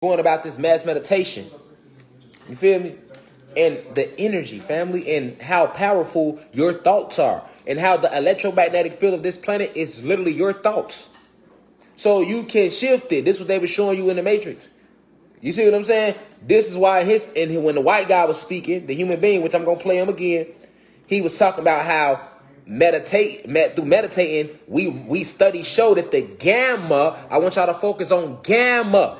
going about this mass meditation. You feel me? And the energy, family, and how powerful your thoughts are, and how the electromagnetic field of this planet is literally your thoughts. So you can shift it. This is what they were showing you in the Matrix. You see what I'm saying? This is why when the white guy was speaking, the human being, which I'm gonna play him again, he was talking about how through meditating, we studies show that the gamma. I want y'all to focus on gamma.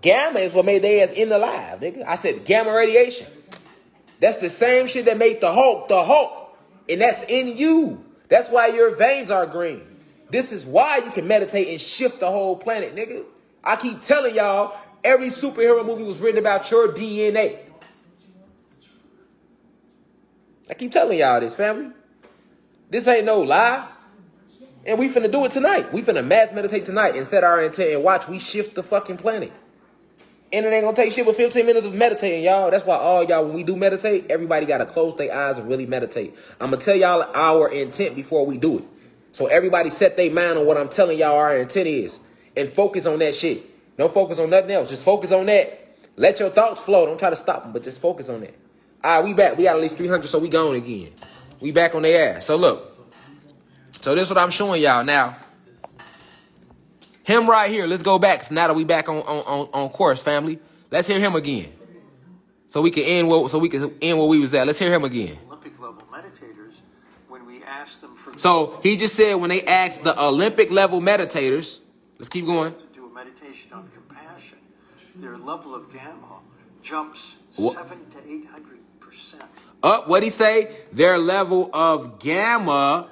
Gamma is what made their ass in alive, nigga. I said gamma radiation. That's the same shit that made the Hulk, and that's in you. That's why your veins are green. This is why you can meditate and shift the whole planet, nigga. I keep telling y'all, every superhero movie was written about your DNA. I keep telling y'all this, family. This ain't no lie. And we finna do it tonight. We finna mass meditate tonight and set our intent and watch we shift the fucking planet. And it ain't gonna take shit but 15 minutes of meditating, y'all. That's why all y'all, when we do meditate, everybody gotta close their eyes and really meditate. I'm gonna tell y'all our intent before we do it. So everybody set their mind on what I'm telling y'all our intent is. And focus on that shit. Don't focus on nothing else. Just focus on that. Let your thoughts flow. Don't try to stop them, but just focus on that. All right, we back. We got at least 300, so we gone again. We back on their ass. So look. So this is what I'm showing y'all now. Him right here. Let's go back. So now that we back on course, family. Let's hear him again. So we can end where we was at. Let's hear him again. Olympic level meditators, when we asked them for, so he just said when they asked the Olympic level meditators, let's keep going. To do a meditation on compassion, their level of gamma jumps 700 to 800%. What'd he say? Their level of gamma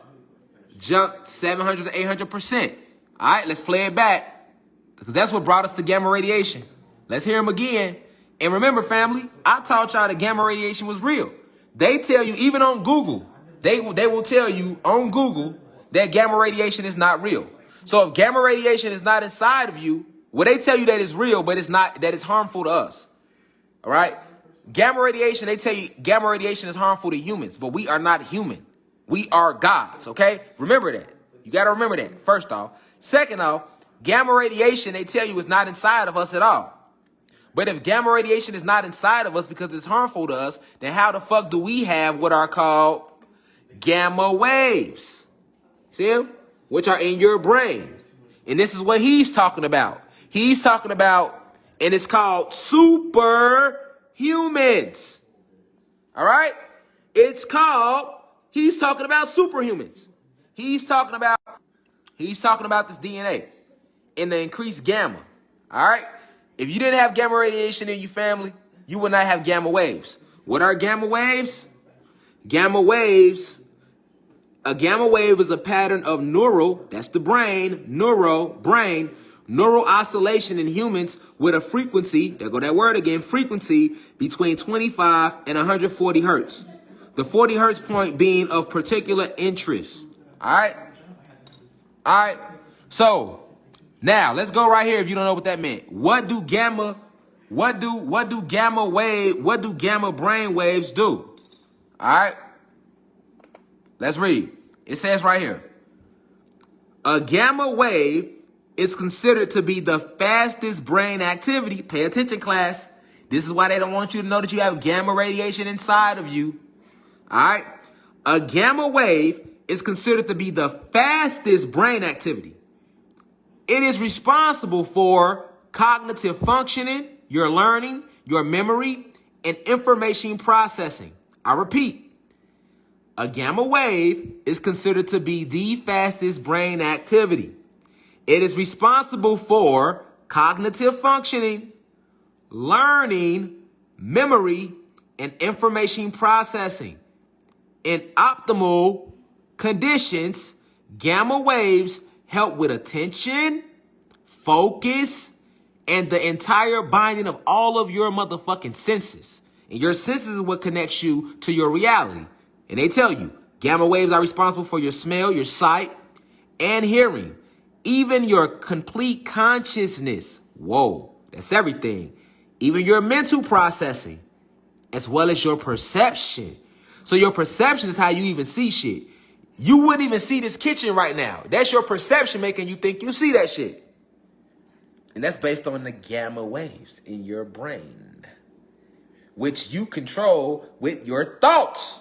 jumped 700 to 800%. All right, let's play it back, because that's what brought us to gamma radiation. Let's hear him again. And remember, family, I taught y'all that gamma radiation was real. They tell you, even on Google, they will tell you on Google that gamma radiation is not real. So if gamma radiation is not inside of you, well, they tell you that it's real, but it's not, that it's harmful to us. All right? Gamma radiation, they tell you gamma radiation is harmful to humans, but we are not human. We are gods, okay? Remember that. You got to remember that, first off. Second off, gamma radiation, they tell you, is not inside of us at all. But if gamma radiation is not inside of us because it's harmful to us, then how the fuck do we have what are called gamma waves? See them? Which are in your brain. And this is what he's talking about. He's talking about, and it's called superhumans. All right? It's called, he's talking about superhumans. He's talking about this DNA and the increased gamma. All right? If you didn't have gamma radiation in your family, you would not have gamma waves. What are gamma waves? Gamma waves, a gamma wave is a pattern of neural oscillation in humans with a frequency, there go that word again, frequency between 25 and 140 hertz. The 40 hertz point being of particular interest. All right? All right? So, now, let's go right here if you don't know what that meant. What do gamma brain waves do? All right? Let's read. It says right here. A gamma wave is considered to be the fastest brain activity. Pay attention, class. This is why they don't want you to know that you have gamma radiation inside of you. All right? A gamma wave is considered to be the fastest brain activity. It is responsible for cognitive functioning, your learning, your memory, and information processing. I repeat, a gamma wave is considered to be the fastest brain activity. It is responsible for cognitive functioning, learning, memory, and information processing. In optimal conditions, gamma waves help with attention, focus, and the entire binding of all of your motherfucking senses. And your senses is what connects you to your reality. And they tell you, gamma waves are responsible for your smell, your sight, and hearing. Even your complete consciousness. Whoa, that's everything. Even your mental processing, as well as your perception. So your perception is how you even see shit. You wouldn't even see this kitchen right now. That's your perception making you think you see that shit. And that's based on the gamma waves in your brain, which you control with your thoughts.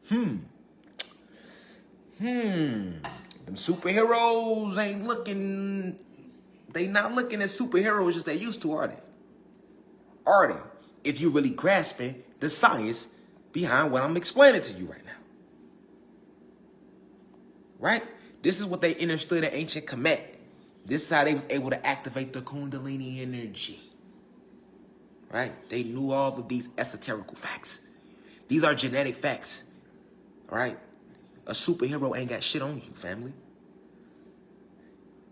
Them superheroes ain't looking, they not looking at superheroes as they used to, are they? Are they? If you're really grasping the science behind what I'm explaining to you right now. Right? This is what they understood in ancient Kemet. This is how they was able to activate the Kundalini energy. Right? They knew all of these esoterical facts. These are genetic facts. Right? A superhero ain't got shit on you, family.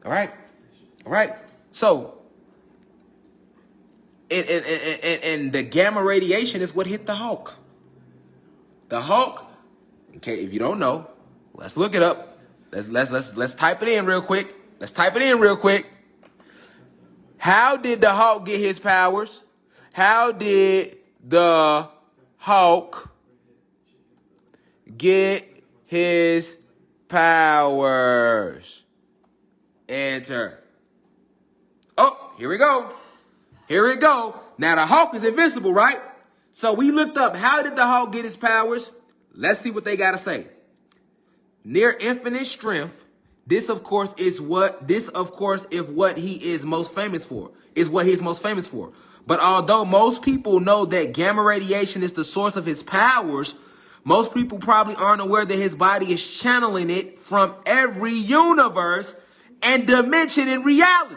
All right? All right? So, and the gamma radiation is what hit the Hulk. The Hulk, okay, if you don't know, let's look it up. Let's type it in real quick. Let's type it in real quick. How did the Hulk get his powers? How did the Hulk get his powers? Enter. Oh, here we go. Here we go. Now the Hulk is invincible, right? So we looked up how did the Hulk get his powers? Let's see what they got to say. Near infinite strength. This, of course, is what he is most famous for. Is what he's most famous for. But although most people know that gamma radiation is the source of his powers, most people probably aren't aware that his body is channeling it from every universe and dimension in reality.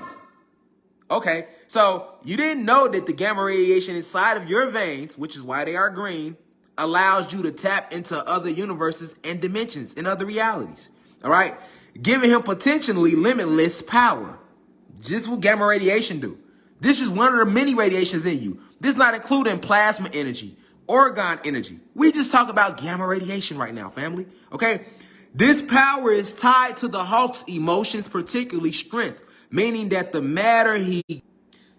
Okay, so you didn't know that the gamma radiation inside of your veins, which is why they are green, allows you to tap into other universes and dimensions and other realities. All right, giving him potentially limitless power. Just what gamma radiation do. This is one of the many radiations in you. This is not including plasma energy, orgone energy. We just talk about gamma radiation right now, family. Okay, this power is tied to the Hulk's emotions, particularly strength, meaning that the matter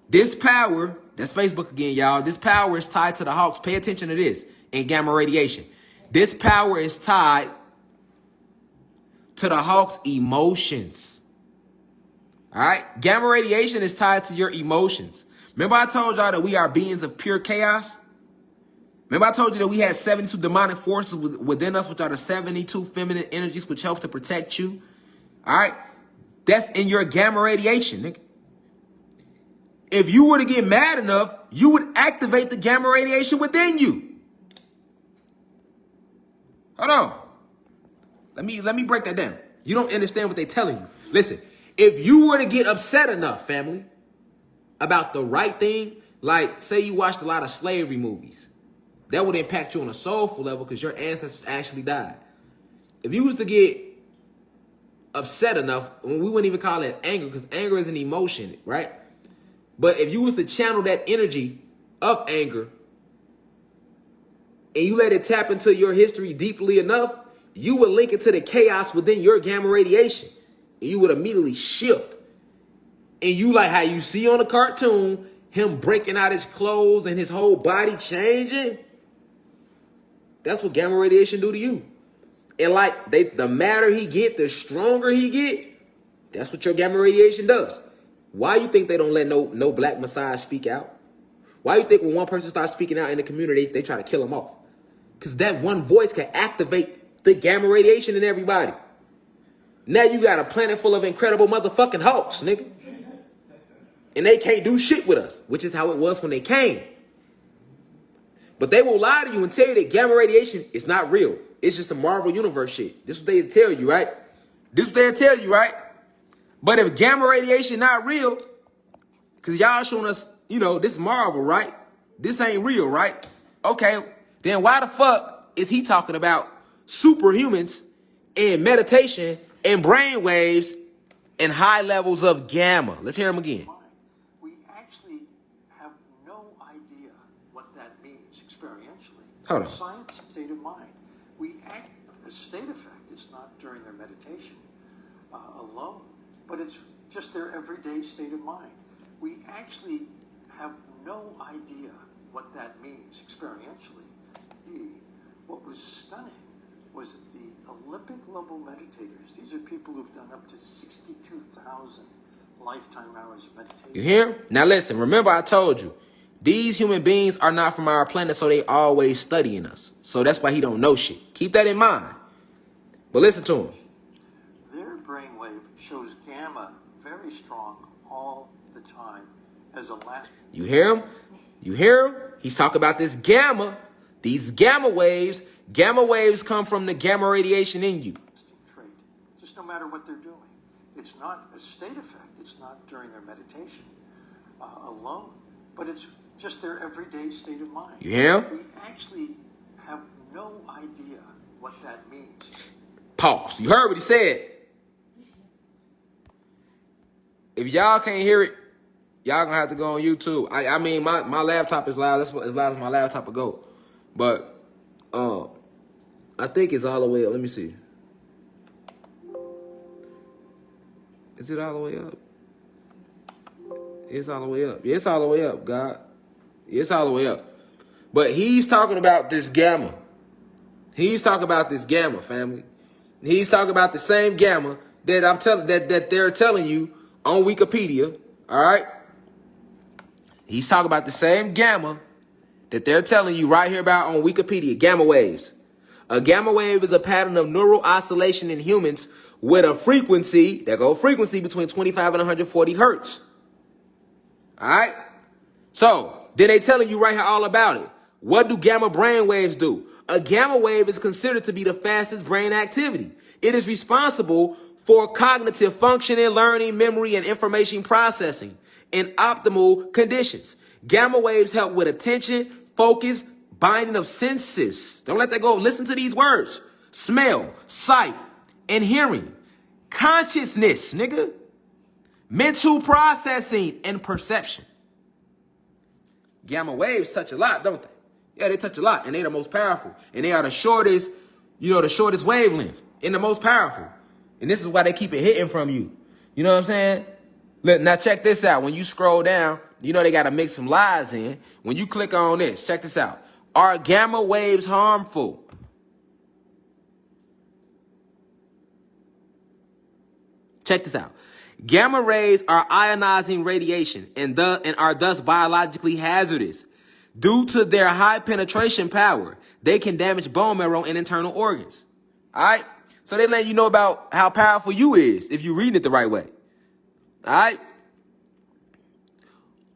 this power, that's Facebook again, y'all. This power is tied to the Hawks. Pay attention to this in gamma radiation. This power is tied to the Hawks' emotions. All right? Gamma radiation is tied to your emotions. Remember I told y'all that we are beings of pure chaos? Remember I told you that we had 72 demonic forces within us, which are the 72 feminine energies, which helps to protect you? All right? That's in your gamma radiation, nigga. If you were to get mad enough, you would activate the gamma radiation within you. Hold on. Let me break that down. You don't understand what they're telling you. Listen, if you were to get upset enough, family, about the right thing, like say you watched a lot of slavery movies, that would impact you on a soulful level because your ancestors actually died. If you was to get upset enough, we wouldn't even call it anger because anger is an emotion, right? But if you was to channel that energy of anger and you let it tap into your history deeply enough, you would link it to the chaos within your gamma radiation. And you would immediately shift. And you like how you see on the cartoon, him breaking out his clothes and his whole body changing. That's what gamma radiation do to you. And like the madder he get, the stronger he get, that's what your gamma radiation does. Why you think they don't let no black messiah speak out? Why you think when one person starts speaking out in the community, they try to kill him off? Because that one voice can activate the gamma radiation in everybody. Now you got a planet full of incredible motherfucking Hulks, nigga. And they can't do shit with us, which is how it was when they came. But they will lie to you and tell you that gamma radiation is not real. It's just a Marvel Universe shit. This is what they tell you, right? This is what they tell you, right? But if gamma radiation not real, because y'all showing us, this is Marvel, right? This ain't real, right? Okay, then why the fuck is he talking about superhumans and meditation and brain waves and high levels of gamma? Let's hear him again. We actually have no idea what that means experientially. Hold on. Science, state of mind. The state effect is not during their meditation alone, but it's just their everyday state of mind. We actually have no idea what that means experientially. What was stunning was that the Olympic level meditators, these are people who've done up to 62,000 lifetime hours of meditation. You hear? Now listen, remember I told you, these human beings are not from our planet, so they always studying us. So that's why he don't know shit. Keep that in mind. But listen to him. Their brainwave shows gamma very strong all the time as a last. You hear him? You hear him? He's talking about this gamma. These gamma waves. Gamma waves come from the gamma radiation in you. Trait. Just no matter what they're doing. It's not a state effect. It's not during their meditation alone. But it's just their everyday state of mind. You hear him? We actually have no idea what that means. Pause. You heard what he said. If y'all can't hear it, y'all gonna have to go on YouTube. I mean, my laptop is loud. That's as loud as my laptop will go. But I think it's all the way up. Let me see. Is it all the way up? It's all the way up. Yeah, it's all the way up, God. It's all the way up. But he's talking about this gamma. He's talking about this gamma, family. He's talking about the same gamma that I'm telling that they're telling you on Wikipedia. All right. He's talking about the same gamma that they're telling you right here about on Wikipedia. Gamma waves. A gamma wave is a pattern of neural oscillation in humans with a frequency, between 25 and 140 hertz. All right. So then they telling you right here all about it. What do gamma brain waves do? A gamma wave is considered to be the fastest brain activity. It is responsible for cognitive functioning, learning, memory, and information processing in optimal conditions. Gamma waves help with attention, focus, binding of senses. Don't let that go. Listen to these words. Smell, sight, and hearing. Consciousness, nigga. Mental processing and perception. Gamma waves touch a lot, don't they? Yeah, they touch a lot, and they're the most powerful. And they are the shortest, the shortest wavelength and the most powerful. And this is why they keep it hitting from you. You know what I'm saying? Look, now check this out. When you scroll down, they got to mix some lies in. When you click on this, check this out. Are gamma waves harmful? Check this out. Gamma rays are ionizing radiation and are thus biologically hazardous. Due to their high penetration power, they can damage bone marrow and internal organs. All right? So they let you know about how powerful you is if you read it the right way. All right?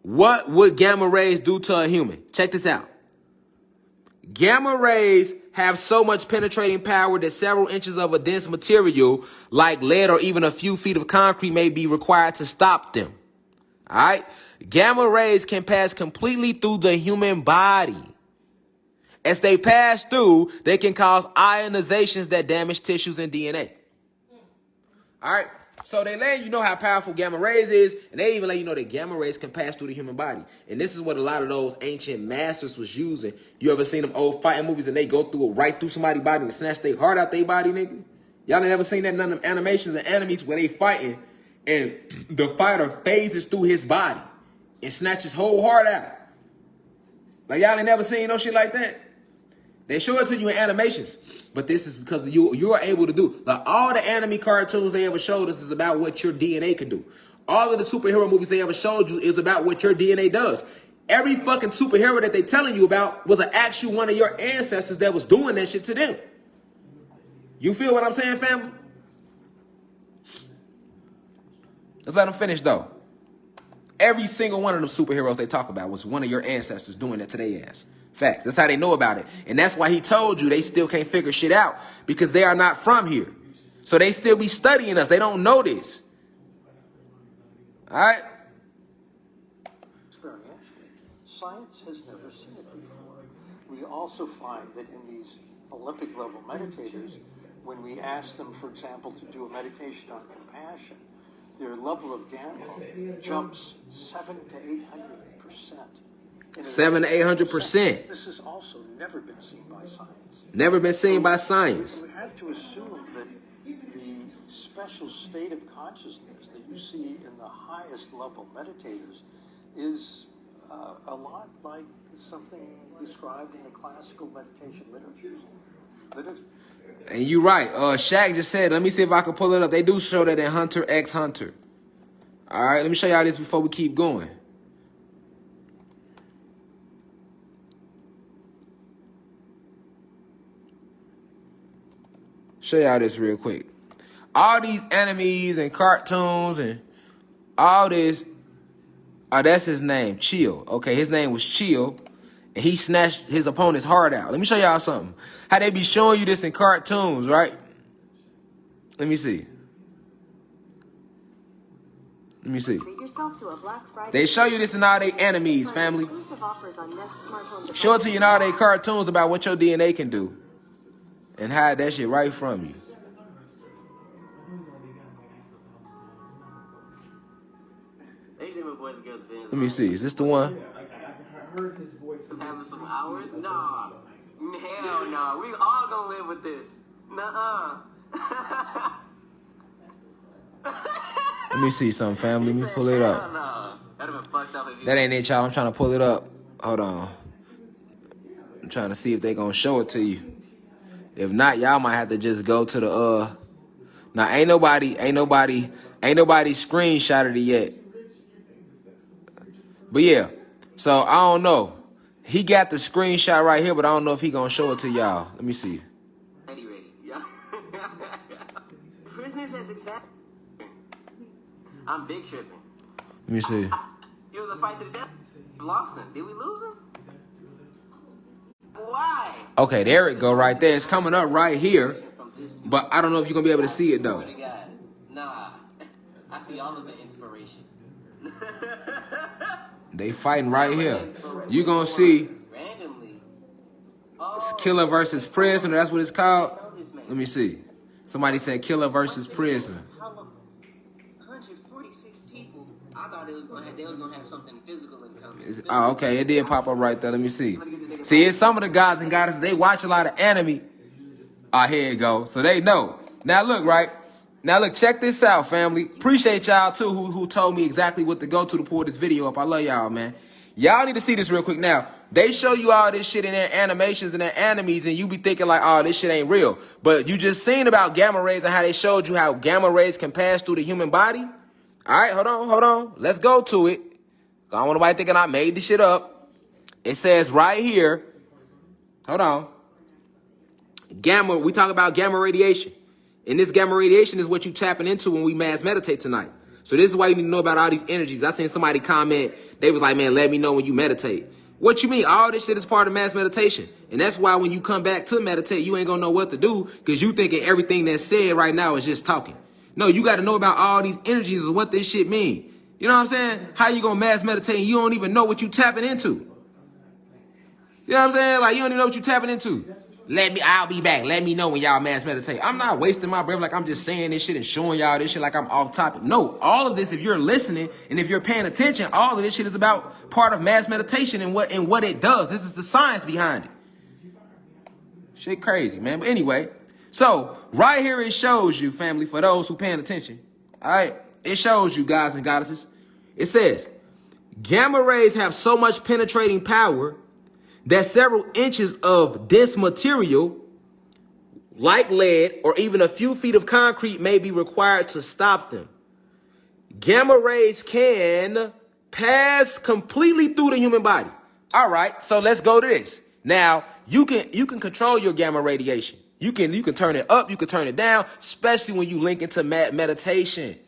What would gamma rays do to a human? Check this out. Gamma rays have so much penetrating power that several inches of a dense material like lead or even a few feet of concrete may be required to stop them. All right? Gamma rays can pass completely through the human body. As they pass through, they can cause ionizations that damage tissues and DNA. All right? So they let you know how powerful gamma rays is, and they even let you know that gamma rays can pass through the human body. And this is what a lot of those ancient masters was using. You ever seen them old fighting movies and they go through it right through somebody's body and snatch their heart out their body, nigga? Y'all ain't ever seen that in none of them animations and animes where they fighting and the fighter phases through his body and snatches his whole heart out. Like y'all ain't never seen no shit like that. They show it to you in animations, but this is because you are able to do. Like all the anime cartoons they ever showed us is about what your DNA can do. All of the superhero movies they ever showed you is about what your DNA does. Every fucking superhero that they telling you about was an actual one of your ancestors that was doing that shit to them. You feel what I'm saying, family? Let's let them finish though. Every single one of them superheroes they talk about was one of your ancestors doing that to their ass. Facts. That's how they know about it. And that's why he told you they still can't figure shit out because they are not from here. So they still be studying us. They don't know this. All right? Experientially, science has never seen it before. We also find that in these Olympic level meditators, when we ask them, for example, to do a meditation on compassion, their level of gamma jumps 700 to 800%. 700 to 800%. This has also never been seen by science. Never been seen by science. We have to assume that the special state of consciousness that you see in the highest level meditators is a lot like something described in the classical meditation literature. And you right. Shaq just said, let me see if I can pull it up. They do show that in Hunter x Hunter. All right, let me show y'all this before we keep going. Show y'all this real quick. All these enemies and cartoons and all this. Oh, that's his name, Chill. Okay, his name was Chill. And he snatched his opponent's heart out. Let me show y'all something. How they be showing you this in cartoons, right? Let me see. Let me see. They show you this in all their enemies, family. Show it to you in all their cartoons about what your DNA can do. And hide that shit right from you. Let me see. Is this the one? I heard his voice. Having some hours? Nah. Hell no. We all gonna live with this. Nuh-uh. Let me see something, family. Let me pull it up. That ain't it, y'all. I'm trying to pull it up. Hold on. I'm trying to see if they gonna show it to you. If not, y'all might have to just go to the Now ain't nobody screenshotted it yet. But yeah. So I don't know. He got the screenshot right here, but I don't know if he gonna show it to y'all. Let me see. Ready. Yeah. Prisoners as exact. I'm big tripping. Let me see. It was a fight to the death. We lost him. Did we lose him? Why? Okay, there it go right there. It's coming up right here. But I don't know if you're gonna be able to see it though. Nah. I see all of the inspiration. They fighting right here. You gonna see it's Killer versus Prisoner. That's what it's called. Let me see. Somebody said Killer versus Prisoner. 146 people. I thought they was gonna have something physical in common. Oh, okay. It did pop up right there. Let me see. See, it's some of the guys and goddesses. They watch a lot of anime. Here it go. So they know. Now look, right? Now look, check this out, family. Appreciate y'all too who told me exactly what to go to pull this video up. I love y'all, man. Y'all need to see this real quick. Now, they show you all this shit in their animations and their animes, and you be thinking like, oh, this shit ain't real. But you just seen about gamma rays and how they showed you how gamma rays can pass through the human body. All right, hold on. Let's go to it. I don't want nobody thinking I made this shit up. It says right here, hold on. Gamma, we talk about gamma radiation. And this gamma radiation is what you tapping into when we mass meditate tonight. So this is why you need to know about all these energies. I seen somebody comment, they was like, man, let me know when you meditate. What you mean? All this shit is part of mass meditation. And that's why when you come back to meditate, you ain't gonna know what to do because you thinking everything that's said right now is just talking. No, you got to know about all these energies and what this shit mean. You know what I'm saying? How you gonna mass meditate and you don't even know what you tapping into? You know what I'm saying? Like, you don't even know what you tapping into. I'll be back. Let me know when y'all mass meditate. I'm not wasting my breath like I'm just saying this shit and showing y'all this shit like I'm off topic. No, all of this, if you're listening and if you're paying attention, all of this shit is about part of mass meditation and what it does. This is the science behind it. Shit crazy, man. But anyway, so right here it shows you, family, for those who paying attention. All right, it shows you, guys and goddesses. It says, gamma rays have so much penetrating power that several inches of dense material, like lead or even a few feet of concrete, may be required to stop them. Gamma rays can pass completely through the human body. All right, so let's go to this. Now, you can control your gamma radiation. You can turn it up, you can turn it down, especially when you link into meditation.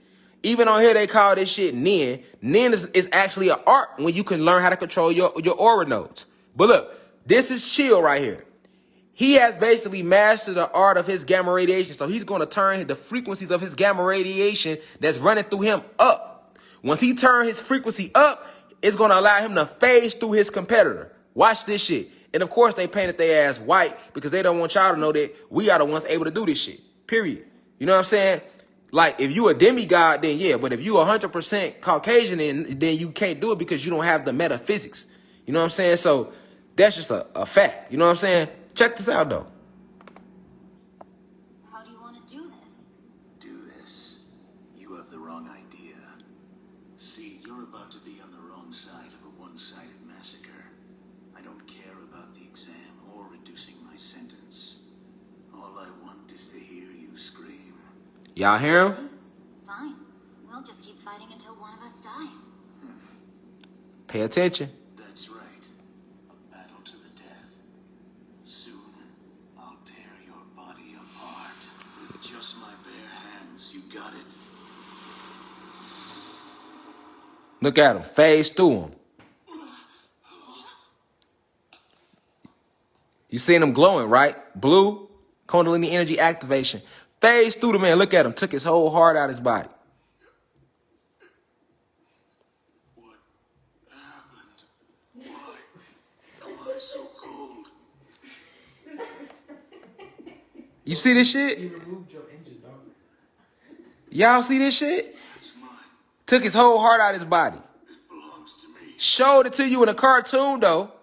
Even on here, they call this shit Nin. Nin is actually an art when you can learn how to control your aura nodes. But look, this is Chill right here. He has basically mastered the art of his gamma radiation. So he's going to turn the frequencies of his gamma radiation that's running through him up. Once he turns his frequency up, it's going to allow him to phase through his competitor. Watch this shit. And of course, they painted their ass white because they don't want y'all to know that we are the ones able to do this shit. Period. You know what I'm saying? Like, if you a demigod, then yeah. But if you 100% Caucasian, then you can't do it because you don't have the metaphysics. You know what I'm saying? So that's just a fact. You know what I'm saying? Check this out, though. How do you want to do this? Do this. You have the wrong idea. See, you're about to be on the wrong side of a one-sided massacre. I don't care about the exam or reducing my sentence. All I want is to hear you scream. Y'all hear him? Fine. We'll just keep fighting until one of us dies. Pay attention. That's right. A battle to the death. Soon, I'll tear your body apart. With just my bare hands, you got it. Look at him. Phase through him. You seen him glowing, right? Blue, Kundalini energy activation. Phase through the man. Look at him. Took his whole heart out of his body. What happened? Why am I so cold? You see this shit? You removed your engine, dog. Y'all see this shit? It's mine. Took his whole heart out of his body. It belongs to me. Showed it to you in a cartoon, though.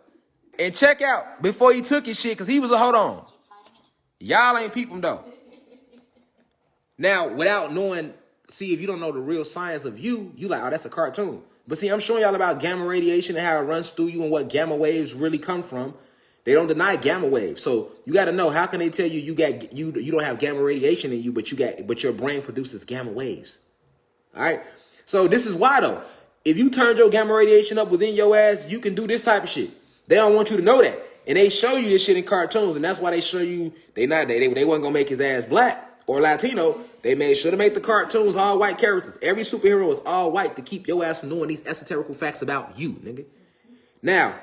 And check out before he took his shit, because he was a hold on. Keep fighting until Y'all ain't peep him, though. Now, without knowing, see, if you don't know the real science of you like, oh, that's a cartoon. But see, I'm showing y'all about gamma radiation and how it runs through you and what gamma waves really come from. They don't deny gamma waves. So you got to know, how can they tell you you don't have gamma radiation in you, but your brain produces gamma waves? All right. So this is why, though. If you turned your gamma radiation up within your ass, you can do this type of shit. They don't want you to know that. And they show you this shit in cartoons. And that's why they show you they wasn't going to make his ass black or Latino. They made sure to make the cartoons all white characters. Every superhero is all white to keep your ass from knowing these esoterical facts about you, nigga. Now,